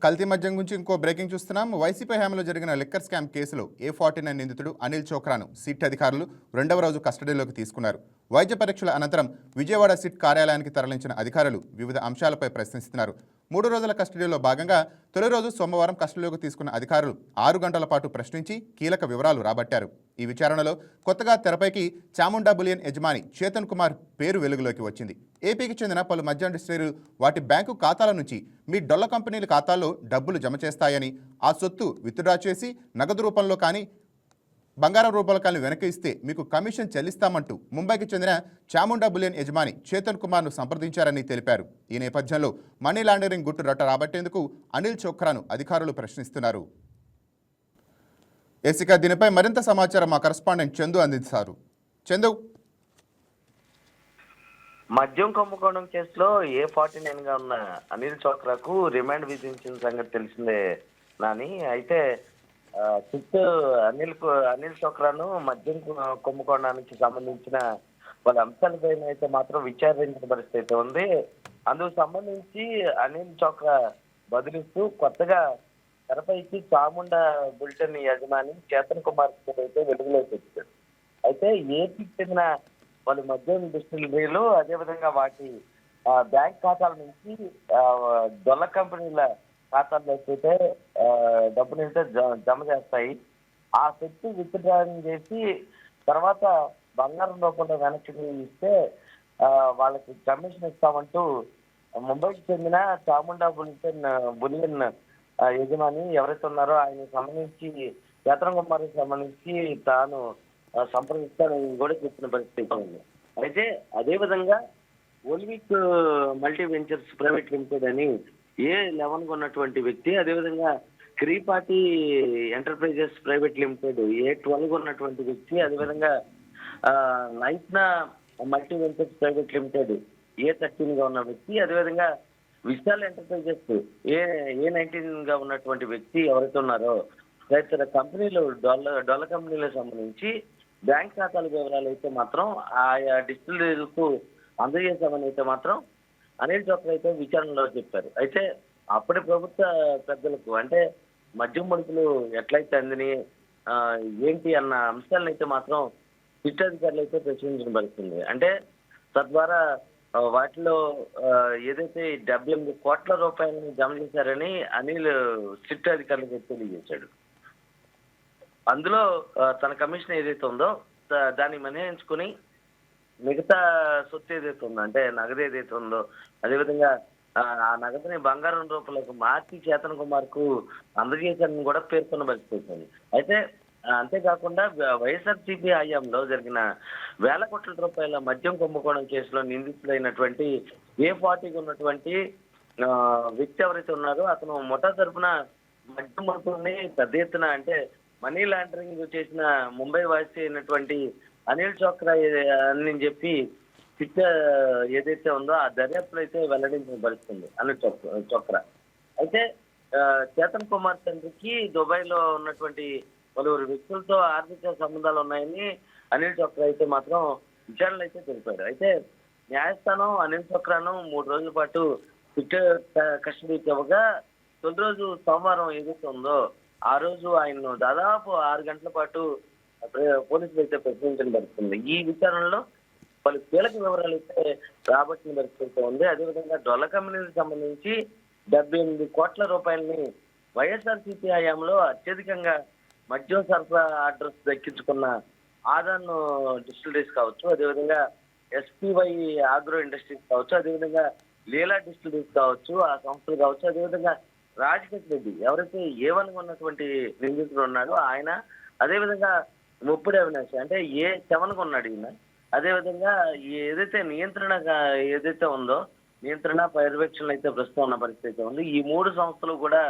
కల్తీ మద్యం గురించి ఇంకో బ్రేకింగ్ చూస్తున్నాం. వైసీపీ హయాంలో జరిగిన లిక్కర్ స్కామ్ కేసులో A49 నిందితుడు అనిల్ చోక్రాను సిట్ అధికారులు రెండవ రోజు కస్టడీలోకి తీసుకున్నారు. వైద్య పరీక్షల అనంతరం విజయవాడ సిట్ కార్యాలయానికి తరలించిన అధికారులు వివిధ అంశాలపై ప్రశ్నిస్తున్నారు. 3 రోజుల కస్టడీలో భాగంగా తొలి రోజు సోమవారం కస్టడీలోకి తీసుకున్న అధికారులు 6 గంటల పాటు ప్రశ్నించి కీలక వివరాలు రాబట్టారు. ఈ విచారణలో కొత్తగా తెరపైకి చాముండా బులియన్ యజమాని చేతన్ కుమార్ పేరు వెలుగులోకి వచ్చింది. ఏపీకి చెందిన పలు మద్యం డిస్టిలరీలు వాటి బ్యాంకు ఖాతాల నుంచి మీ డొల్ల కంపెనీల ఖాతాల్లో డబ్బులు జమ చేస్తాయని, ఆ సొత్తు విత్డ్రా చేసి నగదు రూపంలో కానీ బంగారం రూపంలో కానీ వెనక్కి ఇస్తే మీకు కమిషన్ చెల్లిస్తామంటూ ముంబైకి చెందిన చాముండా బులియన్ యజమాని చేతన్ కుమార్ను సంప్రదించారని తెలిపారు. ఈ నేపథ్యంలో మనీ లాండరింగ్ గుట్టు రట్ట రాబట్టేందుకు అనిల్ చోక్రాను అధికారులు ప్రశ్నిస్తున్నారు. ఏసిక దీనిపై మరింత సమాచారం మా కరెస్పాండెంట్ చందు అందిస్తారు. చందు, మద్యం కుంభకోణం కేసులో A49 గా ఉన్న అనిల్ చోక్రాకు రిమాండ్ విధించిన సంగతి తెలిసిందే నాని. అయితే అనిల్ చోక్రాను మద్యం కుంభకోణానికి సంబంధించిన వాళ్ళ అంశాలపైన అయితే మాత్రం విచారించిన పరిస్థితి అయితే ఉంది. అందుకు సంబంధించి అనిల్ చోక్రా బదిలిస్తూ కొత్తగా తెరపైకి చాముండా బులియన్ యజమాని చేతన్ కుమార్ అయితే వెలుగులోకి వచ్చాడు. అయితే ఏపీకి చెందిన వాళ్ళు మద్యం డిస్టిలరీలు అదేవిధంగా వాటి బ్యాంక్ ఖాతాల నుంచి డొల్ల కంపెనీల ఖాతాల్లోకి అయితే డబ్బులు అయితే జమ చేస్తాయి. ఆ సొత్తు విత్డ్రాయింగ్ చేసి తర్వాత బంగారం రూపంలో వెనక్కి ఇస్తే వాళ్ళకి కమిషన్ ఇస్తామంటూ ముంబైకి చెందిన చాముండా బులియన్ యజమాని ఎవరైతే ఉన్నారో ఆయనకు సంబంధించి చేతన్ కుమార్కి సంబంధించి తాను సంప్రదిస్తానని కూడా చెప్పిన పరిస్థితి ఉంది. అయితే అదేవిధంగా ఓల్విక్ మల్టీ వెంచర్స్ ప్రైవేట్ లిమిటెడ్ అని A11 ఉన్నటువంటి వ్యక్తి, అదేవిధంగా క్రీపాటి ఎంటర్ప్రైజెస్ ప్రైవేట్ లిమిటెడ్ A12 ఉన్నటువంటి వ్యక్తి, అదేవిధంగా నైట్నా multi ventures private limited A13 గా ఉన్న వ్యక్తి, అదేవిధంగా విశాల్ ఎంటర్ప్రైజెస్ A19 గా ఉన్నటువంటి వ్యక్తి ఎవరైతే ఉన్నారో తదితర కంపెనీలు డొల్ల కంపెనీలకు సంబంధించి బ్యాంక్ ఖాతాల వివరాలు అయితే మాత్రం ఆయా డిస్టిలరీలకు అందజేశామని అయితే మాత్రం అనిల్ చోక్రా అయితే విచారణలో చెప్పారు. అయితే అప్పటి ప్రభుత్వ పెద్దలకు అంటే మద్యం ముడుపులు ఎట్లయితే అందని ఏంటి అన్న అంశాలను అయితే మాత్రం సిట్ అధికారులు అయితే ప్రశ్నించడం పడుతుంది. అంటే తద్వారా వాటిలో ఏదైతే 78 కోట్ల రూపాయలను జమ చేశారని అనిల్ సిట్ అధికారులకు తెలియజేశాడు. అందులో తన కమిషన్ ఏదైతే ఉందో దాన్ని మినహాయించుకుని మిగతా సొత్తు ఏదైతే ఉందో అంటే నగదు ఏదైతే ఉందో అదేవిధంగా ఆ నగదుని బంగారం రూపంలోకి మార్చి చేతన్ కుమార్ కు అందజేశారని కూడా పేర్కొన్న పరిస్థితి. అయితే అంతేకాకుండా వైఎస్ఆర్సీపీ హయాంలో జరిగిన వేల కోట్ల రూపాయల మద్యం కుంభకోణం కేసులో నిందితులైనటువంటి A40 ఉన్నటువంటి వ్యక్తి ఎవరైతే ఉన్నారో అతను ముఠా తరఫున మద్యం మొత్తాన్ని పెద్ద ఎత్తున అంటే మనీ లాండరింగ్ చేసిన ముంబై వాసి అయినటువంటి అనిల్ చోక్రా అని చెప్పి సిట్ ఏదైతే ఉందో ఆ దర్యాప్తులో అయితే వెల్లడించిన పరిస్థితుంది అనిల్ చోక్రా. అయితే చేతన్ కుమార్ తండ్రికి దుబాయ్లో ఉన్నటువంటి పలువురు వ్యక్తులతో ఆర్థిక సంబంధాలు ఉన్నాయని అనిల్ చోక్రా అయితే మాత్రం విచారణలు అయితే తెలిపాడు. అయితే న్యాయస్థానం అనిల్ చోక్రాను 3 రోజుల పాటు సిట్ కస్టడీకి ఇవ్వగా తొలి రోజు సోమవారం ఏదైతే ఉందో ఆ రోజు ఆయన్ను దాదాపు 6 గంటల పాటు పోలీసులు అయితే ప్రశ్నించడం జరుగుతుంది. ఈ విచారణలో పలు కీలక వివరాలు అయితే రాబట్టిన పరిస్థితి ఉంది. అదేవిధంగా డొల్ల కంపెనీలకు సంబంధించి 78 కోట్ల రూపాయలని వైఎస్ఆర్సీపీ హయాంలో అత్యధికంగా మద్యం సరఫరా ఆర్డర్స్ దక్కించుకున్న ఆదాన్ డిస్టిలరీస్ కావచ్చు, అదేవిధంగా SPY ఆగ్రో ఇండస్ట్రీస్ కావచ్చు, అదేవిధంగా లీలా డిస్టిలరీస్ కావచ్చు, ఆ సంస్థలు కావచ్చు, అదేవిధంగా రాజకేష్ రెడ్డి ఎవరైతే A1 ఉన్నటువంటి నిందితుడు ఉన్నాడో ఆయన, అదేవిధంగా ముప్పుడి అవినాష్ అంటే A7 ఉన్నాడు ఈయన, అదేవిధంగా ఏదైతే నియంత్రణ ఏదైతే ఉందో నియంత్రణ పర్యవేక్షణలు అయితే ప్రస్తుతం ఉన్న పరిస్థితి ఉంది. ఈ 3 సంస్థలు కూడా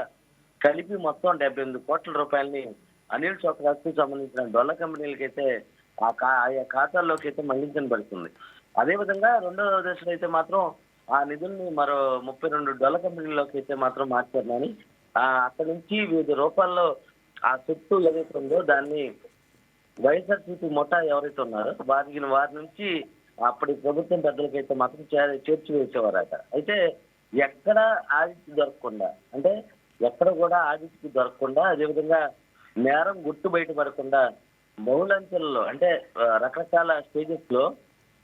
కలిపి మొత్తం 78 కోట్ల రూపాయలని అనిల్ చోక్రాకు సంబంధించిన డొల్ల కంపెనీలకి అయితే ఆయా ఖాతాల్లోకి అయితే మళ్లించని పడుతుంది. అదేవిధంగా రెండవ దశలో అయితే మాత్రం ఆ నిధుల్ని మరో 32 డొల్ల కంపెనీల్లోకి అయితే మాత్రం మార్చారని అక్కడి నుంచి వివిధ రూపాల్లో ఆ సొత్తు ఏదైతే ఉందో దాన్ని వైఎస్ఆర్సీపీ ముఠా ఎవరైతే ఉన్నారో వారి నుంచి అప్పటి ప్రభుత్వం పెద్దలకైతే మాత్రం చేర్చి వేసేవారట. అయితే ఎక్కడ ఆదిత్య దొరకకుండా అంటే ఎక్కడ కూడా ఆదిత్యకి దొరకకుండా, అదేవిధంగా నేరం గుట్టు బయటపడకుండా బహుళంచెలలో అంటే రకరకాల స్టేజెస్ లో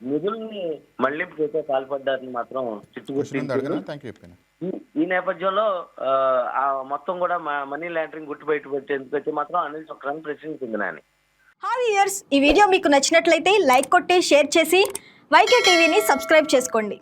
నిధుల్ని మళ్లింపు చేసే పాల్పడ్డారని మాత్రం చిట్టుగుర్తించారు. ఈ నేపథ్యంలో ఆ మొత్తం కూడా మనీ లాండరింగ్ గుట్టు బయట పెట్టేందుకు మాత్రం అనిల్ చొక్రాని ప్రశ్నించింది నాని. హాయ్ వ్యూయర్స్, ఈ వీడియో మీకు నచ్చినట్లయితే లైక్ కొట్టి షేర్ చేసి వైకే టీవీని సబ్స్క్రైబ్ చేసుకోండి.